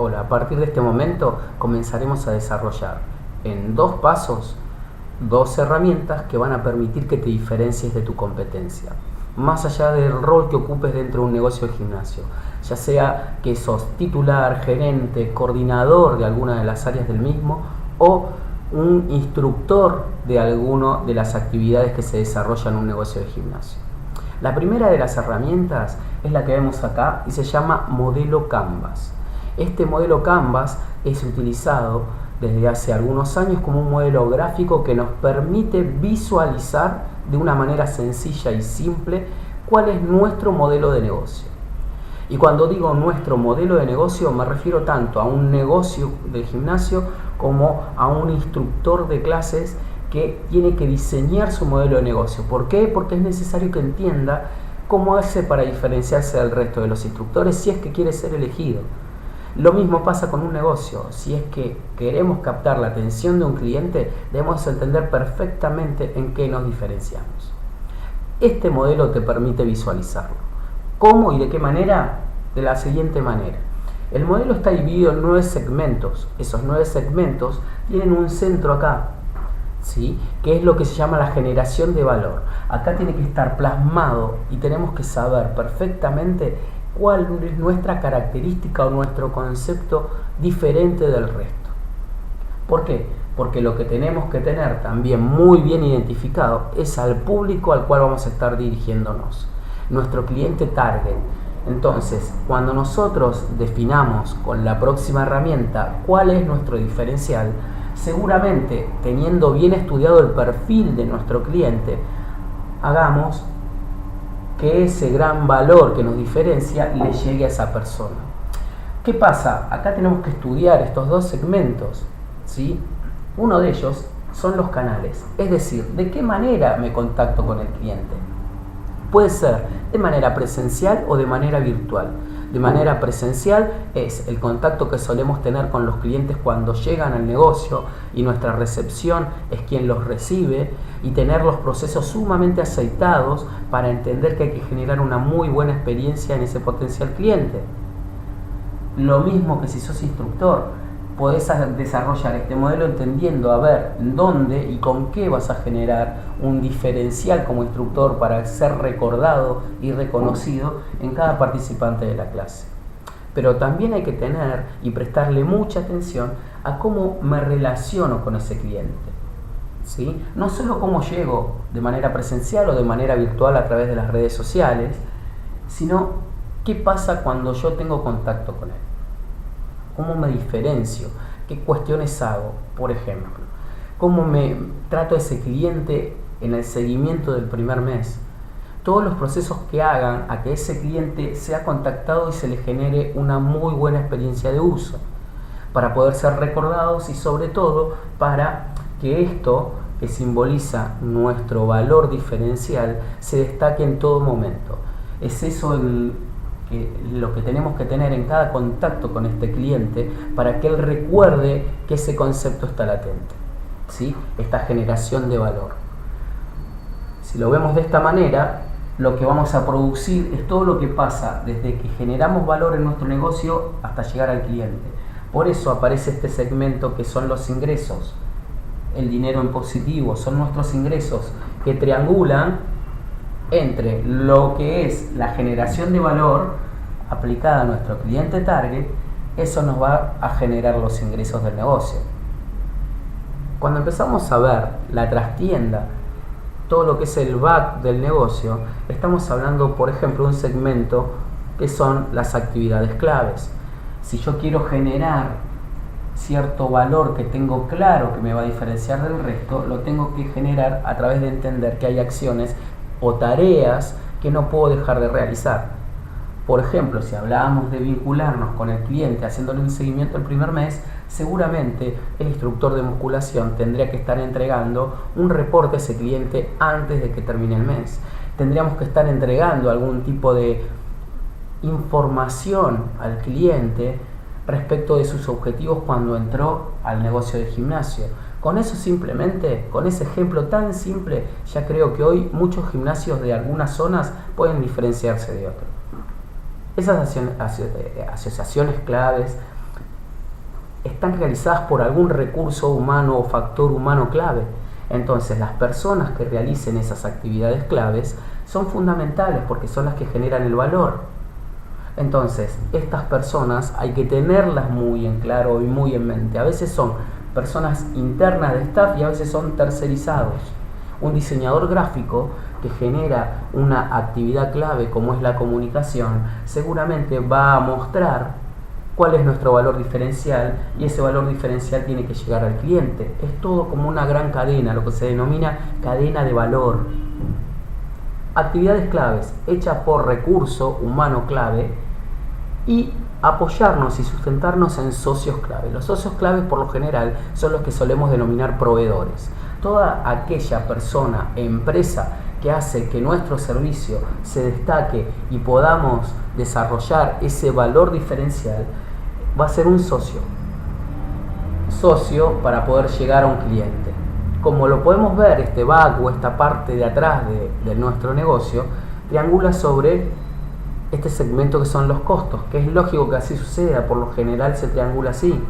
Hola, a partir de este momento comenzaremos a desarrollar en 2 pasos 2 herramientas que van a permitir que te diferencies de tu competencia. Más allá del rol que ocupes dentro de un negocio de gimnasio, ya sea que sos titular, gerente, coordinador de alguna de las áreas del mismo o un instructor de alguna de las actividades que se desarrollan en un negocio de gimnasio. La primera de las herramientas es la que vemos acá y se llama modelo Canvas. Este modelo Canvas es utilizado desde hace algunos años como un modelo gráfico que nos permite visualizar de una manera sencilla y simple cuál es nuestro modelo de negocio. Y cuando digo nuestro modelo de negocio me refiero tanto a un negocio de gimnasio como a un instructor de clases que tiene que diseñar su modelo de negocio. ¿Por qué? Porque es necesario que entienda cómo hace para diferenciarse del resto de los instructores si es que quiere ser elegido. Lo mismo pasa con un negocio. Si es que queremos captar la atención de un cliente, debemos entender perfectamente en qué nos diferenciamos. Este modelo te permite visualizarlo. ¿Cómo y de qué manera? De la siguiente manera. El modelo está dividido en 9 segmentos. Esos 9 segmentos tienen un centro acá, ¿sí? Que es lo que se llama la generación de valor. Acá tiene que estar plasmado y tenemos que saber perfectamente cuál es nuestra característica o nuestro concepto diferente del resto. ¿Por qué? Porque lo que tenemos que tener también muy bien identificado es al público al cual vamos a estar dirigiéndonos, nuestro cliente target. Entonces, cuando nosotros definamos con la próxima herramienta cuál es nuestro diferencial, seguramente teniendo bien estudiado el perfil de nuestro cliente, hagamos que ese gran valor que nos diferencia le llegue a esa persona. ¿Qué pasa? Acá tenemos que estudiar estos 2 segmentos, ¿sí? Uno de ellos son los canales, es decir, ¿de qué manera me contacto con el cliente? Puede ser de manera presencial o de manera virtual. De manera presencial es el contacto que solemos tener con los clientes cuando llegan al negocio y nuestra recepción es quien los recibe, y tener los procesos sumamente aceitados para entender que hay que generar una muy buena experiencia en ese potencial cliente. Lo mismo que si sos instructor, podés desarrollar este modelo entendiendo a ver dónde y con qué vas a generar un diferencial como instructor para ser recordado y reconocido en cada participante de la clase. Pero también hay que tener y prestarle mucha atención a cómo me relaciono con ese cliente, ¿sí? No solo cómo llego de manera presencial o de manera virtual a través de las redes sociales, sino qué pasa cuando yo tengo contacto con él. ¿Cómo me diferencio? ¿Qué cuestiones hago? Por ejemplo, ¿cómo me trato a ese cliente en el seguimiento del primer mes? Todos los procesos que hagan a que ese cliente sea contactado y se le genere una muy buena experiencia de uso, para poder ser recordados y sobre todo para que esto que simboliza nuestro valor diferencial se destaque en todo momento. Es eso lo que tenemos que tener en cada contacto con este cliente para que él recuerde que ese concepto está latente, ¿sí? Esta generación de valor. Si lo vemos de esta manera, lo que vamos a producir es todo lo que pasa desde que generamos valor en nuestro negocio hasta llegar al cliente. Por eso aparece este segmento que son los ingresos. El dinero en positivo son nuestros ingresos que triangulan entre lo que es la generación de valor aplicada a nuestro cliente target. Eso nos va a generar los ingresos del negocio. Cuando empezamos a ver la trastienda, todo lo que es el back del negocio, estamos hablando, por ejemplo, de un segmento que son las actividades claves. Si yo quiero generar cierto valor que tengo claro que me va a diferenciar del resto, lo tengo que generar a través de entender que hay acciones o tareas que no puedo dejar de realizar. Por ejemplo, si hablábamos de vincularnos con el cliente haciéndole un seguimiento el primer mes, seguramente el instructor de musculación tendría que estar entregando un reporte a ese cliente antes de que termine el mes. Tendríamos que estar entregando algún tipo de información al cliente respecto de sus objetivos cuando entró al negocio de gimnasio. Con eso simplemente, con ese ejemplo tan simple, ya creo que hoy muchos gimnasios de algunas zonas pueden diferenciarse de otros. Esas asociaciones claves están realizadas por algún recurso humano o factor humano clave. Entonces, las personas que realicen esas actividades claves son fundamentales porque son las que generan el valor. Entonces, estas personas hay que tenerlas muy en claro y muy en mente. A veces son personas internas de staff y a veces son tercerizados. Un diseñador gráfico que genera una actividad clave como es la comunicación, seguramente va a mostrar cuál es nuestro valor diferencial, y ese valor diferencial tiene que llegar al cliente. Es todo como una gran cadena, lo que se denomina cadena de valor. Actividades claves hechas por recurso humano clave y apoyarnos y sustentarnos en socios clave. Los socios claves por lo general son los que solemos denominar proveedores. Toda aquella persona, empresa que hace que nuestro servicio se destaque y podamos desarrollar ese valor diferencial va a ser un socio para poder llegar a un cliente. Como lo podemos ver, este back o esta parte de atrás de nuestro negocio triangula sobre este segmento que son los costos, que es lógico que así suceda, por lo general se triangula así.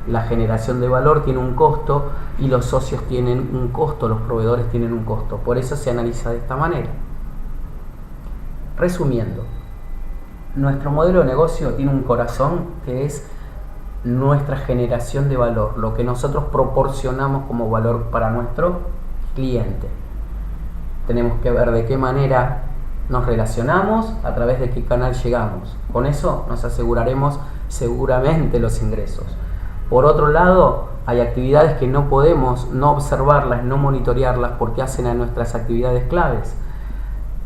La generación de valor tiene un costo y los socios tienen un costo, los proveedores tienen un costo. Por eso se analiza de esta manera. Resumiendo, nuestro modelo de negocio tiene un corazón que es nuestra generación de valor, lo que nosotros proporcionamos como valor para nuestro cliente. Tenemos que ver de qué manera nos relacionamos, a través de qué canal llegamos. Con eso nos aseguraremos seguramente los ingresos. Por otro lado, hay actividades que no podemos no observarlas, no monitorearlas porque hacen a nuestras actividades claves.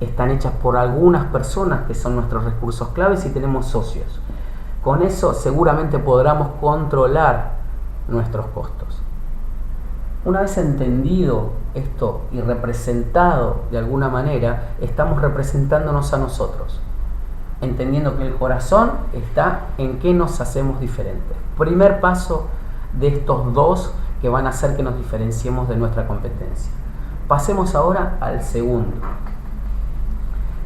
Están hechas por algunas personas que son nuestros recursos claves y tenemos socios. Con eso seguramente podremos controlar nuestros costos. Una vez entendido esto y representado de alguna manera, estamos representándonos a nosotros, entendiendo que el corazón está en qué nos hacemos diferentes. Primer paso de estos dos que van a hacer que nos diferenciemos de nuestra competencia. Pasemos ahora al segundo.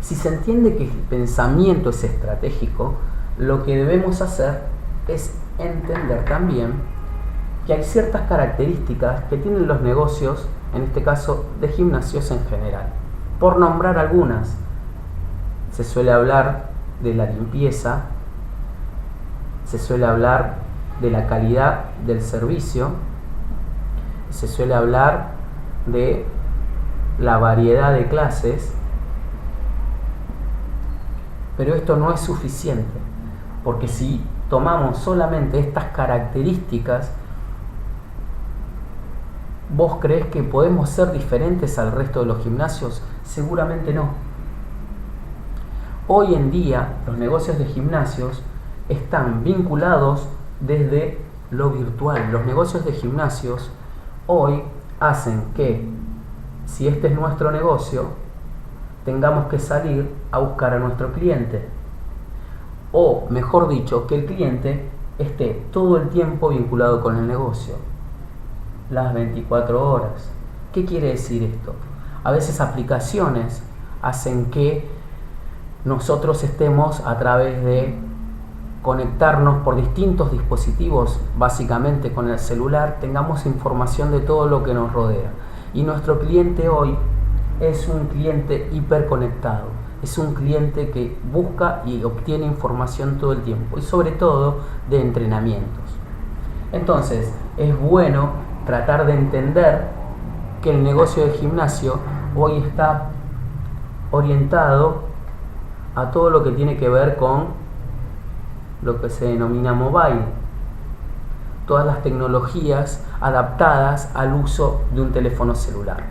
Si se entiende que el pensamiento es estratégico, lo que debemos hacer es entender también que hay ciertas características que tienen los negocios, en este caso de gimnasios en general. Por nombrar algunas, se suele hablar de la limpieza, se suele hablar de la calidad del servicio, se suele hablar de la variedad de clases, pero esto no es suficiente, porque si tomamos solamente estas características, ¿vos creés que podemos ser diferentes al resto de los gimnasios? Seguramente no. Hoy en día los negocios de gimnasios están vinculados desde lo virtual. Los negocios de gimnasios hoy hacen que, si este es nuestro negocio, tengamos que salir a buscar a nuestro cliente. O, mejor dicho, que el cliente esté todo el tiempo vinculado con el negocio, las 24 horas. ¿Qué quiere decir esto? A veces aplicaciones hacen que nosotros estemos, a través de conectarnos por distintos dispositivos, básicamente con el celular, tengamos información de todo lo que nos rodea. Y nuestro cliente hoy es un cliente hiperconectado, es un cliente que busca y obtiene información todo el tiempo, y sobre todo de entrenamientos. Entonces, es bueno tratar de entender que el negocio de gimnasio hoy está orientado a todo lo que tiene que ver con lo que se denomina mobile, todas las tecnologías adaptadas al uso de un teléfono celular,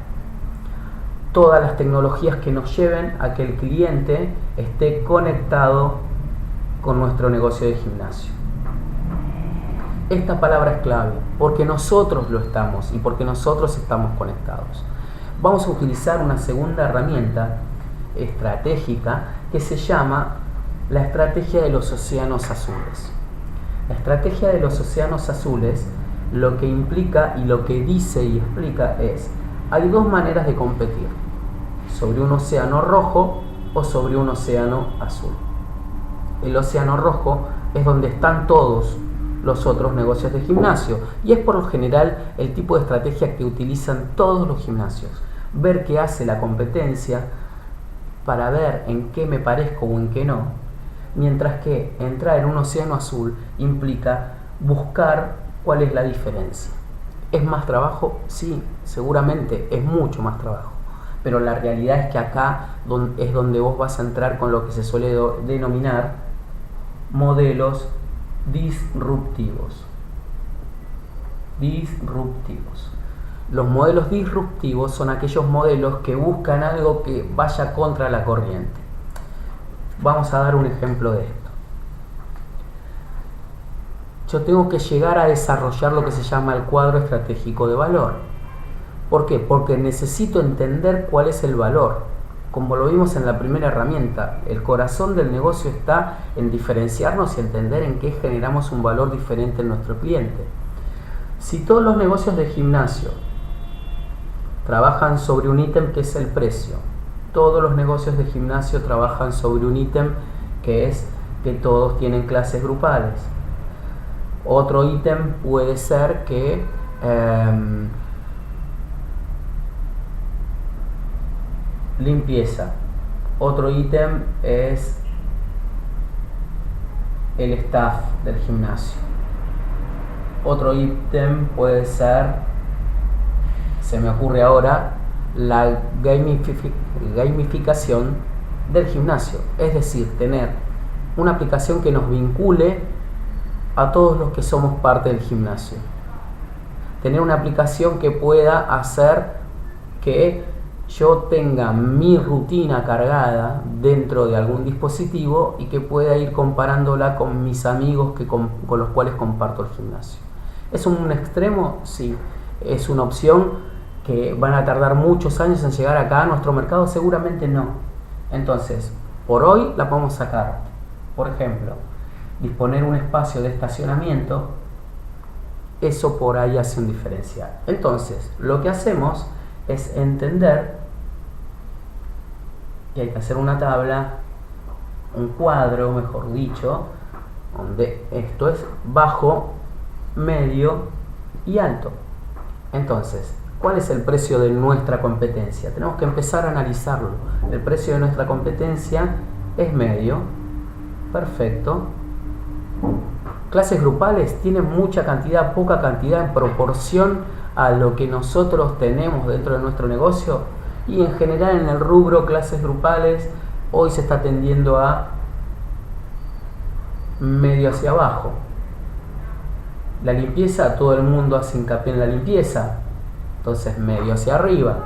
todas las tecnologías que nos lleven a que el cliente esté conectado con nuestro negocio de gimnasio. Esta palabra es clave porque nosotros lo estamos y porque nosotros estamos conectados. Vamos a utilizar una segunda herramienta estratégica que se llama la estrategia de los océanos azules. La estrategia de los océanos azules lo que implica y lo que dice y explica es: hay dos maneras de competir, sobre un océano rojo o sobre un océano azul. El océano rojo es donde están todos los otros negocios de gimnasio. Y es por lo general el tipo de estrategia que utilizan todos los gimnasios. Ver qué hace la competencia para ver en qué me parezco o en qué no. Mientras que entrar en un océano azul implica buscar cuál es la diferencia. ¿Es más trabajo? Sí, seguramente es mucho más trabajo. Pero la realidad es que acá es donde vos vas a entrar con lo que se suele denominar modelos disruptivos. Los modelos disruptivos son aquellos modelos que buscan algo que vaya contra la corriente. Vamos a dar un ejemplo de esto. Yo tengo que llegar a desarrollar lo que se llama el cuadro estratégico de valor. ¿Por qué? Porque necesito entender cuál es el valor. Como lo vimos en la primera herramienta, el corazón del negocio está en diferenciarnos y entender en qué generamos un valor diferente en nuestro cliente. Si todos los negocios de gimnasio trabajan sobre un ítem que es el precio, todos los negocios de gimnasio trabajan sobre un ítem que es que todos tienen clases grupales. Otro ítem puede ser que limpieza. Otro ítem es el staff del gimnasio. Otro ítem puede ser, se me ocurre ahora, la gamificación del gimnasio. Es decir, tener una aplicación que nos vincule a todos los que somos parte del gimnasio. Tener una aplicación que pueda hacer que yo tenga mi rutina cargada dentro de algún dispositivo y que pueda ir comparándola con mis amigos con los cuales comparto el gimnasio. ¿Es un extremo? Sí. ¿Es una opción que van a tardar muchos años en llegar acá a nuestro mercado? Seguramente no. Entonces, por hoy la podemos sacar. Por ejemplo, disponer un espacio de estacionamiento, eso por ahí hace un diferencial. Entonces, lo que hacemos es entender que hay que hacer una tabla, un cuadro, mejor dicho, donde esto es bajo, medio y alto. Entonces, ¿cuál es el precio de nuestra competencia? Tenemos que empezar a analizarlo. El precio de nuestra competencia es medio. Perfecto. Clases grupales tienen mucha cantidad, poca cantidad en proporción a lo que nosotros tenemos dentro de nuestro negocio, y en general en el rubro clases grupales hoy se está tendiendo a medio hacia abajo. La limpieza, todo el mundo hace hincapié en la limpieza, entonces medio hacia arriba.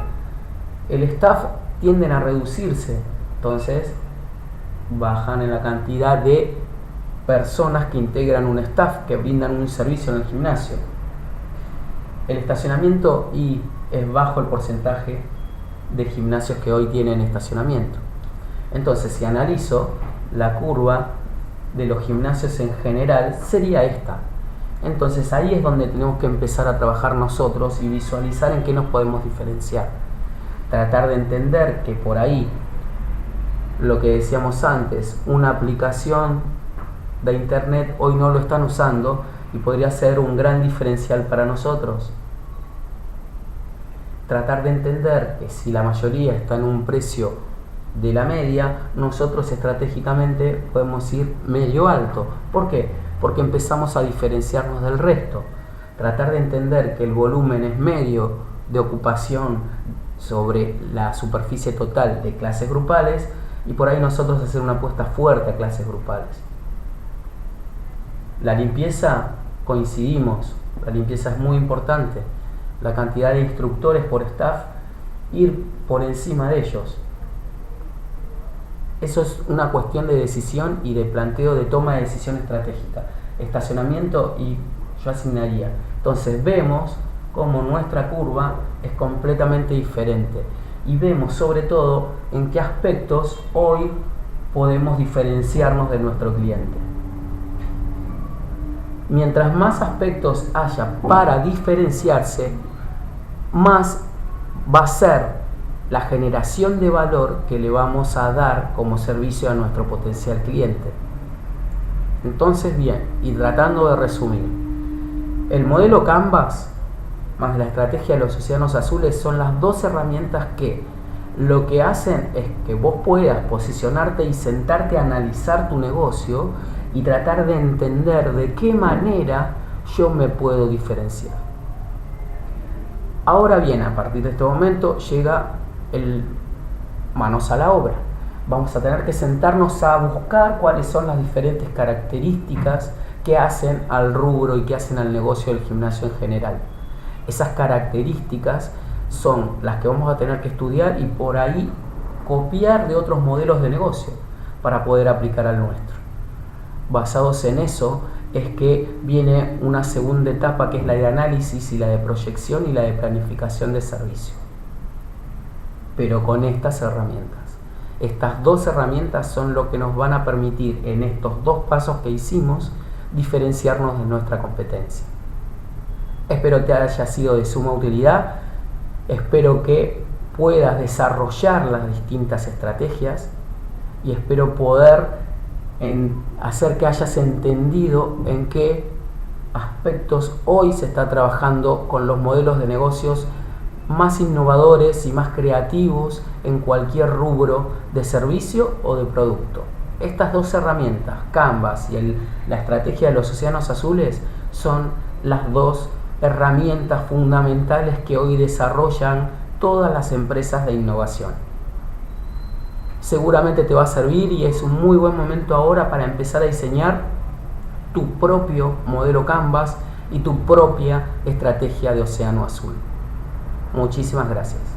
El staff tienden a reducirse, entonces bajan en la cantidad de personas que integran un staff, que brindan un servicio en el gimnasio. El estacionamiento, y es bajo el porcentaje de gimnasios que hoy tienen estacionamiento. Entonces, si analizo la curva de los gimnasios en general, sería esta. Entonces ahí es donde tenemos que empezar a trabajar nosotros y visualizar en qué nos podemos diferenciar. Tratar de entender que por ahí, lo que decíamos antes, una aplicación de internet hoy no lo están usando y podría ser un gran diferencial para nosotros. Tratar de entender que si la mayoría está en un precio de la media, nosotros estratégicamente podemos ir medio alto. ¿Por qué? Porque empezamos a diferenciarnos del resto. Tratar de entender que el volumen es medio de ocupación sobre la superficie total de clases grupales, y por ahí nosotros hacer una apuesta fuerte a clases grupales. La limpieza, coincidimos, la limpieza es muy importante. La cantidad de instructores por staff, ir por encima de ellos. Eso es una cuestión de decisión y de planteo de toma de decisión estratégica. Estacionamiento, y yo asignaría. Entonces vemos cómo nuestra curva es completamente diferente y vemos sobre todo en qué aspectos hoy podemos diferenciarnos de nuestro cliente. Mientras más aspectos haya para diferenciarse, más va a ser la generación de valor que le vamos a dar como servicio a nuestro potencial cliente. Entonces, bien, y tratando de resumir, el modelo Canvas más la estrategia de los océanos azules son las dos herramientas que lo que hacen es que vos puedas posicionarte y sentarte a analizar tu negocio y tratar de entender de qué manera yo me puedo diferenciar. Ahora bien, a partir de este momento llega el manos a la obra. Vamos a tener que sentarnos a buscar cuáles son las diferentes características que hacen al rubro y que hacen al negocio del gimnasio en general. Esas características son las que vamos a tener que estudiar y por ahí copiar de otros modelos de negocio para poder aplicar al nuestro. Basados en eso es que viene una segunda etapa, que es la de análisis y la de proyección y la de planificación de servicio. Pero con estas herramientas. Estas dos herramientas son lo que nos van a permitir en estos dos pasos que hicimos diferenciarnos de nuestra competencia. Espero que haya sido de suma utilidad, espero que puedas desarrollar las distintas estrategias y espero poder hacer que hayas entendido en qué aspectos hoy se está trabajando con los modelos de negocios más innovadores y más creativos en cualquier rubro de servicio o de producto. Estas dos herramientas, Canvas y la estrategia de los océanos azules, son las dos herramientas fundamentales que hoy desarrollan todas las empresas de innovación. Seguramente te va a servir y es un muy buen momento ahora para empezar a diseñar tu propio modelo Canvas y tu propia estrategia de océano azul. Muchísimas gracias.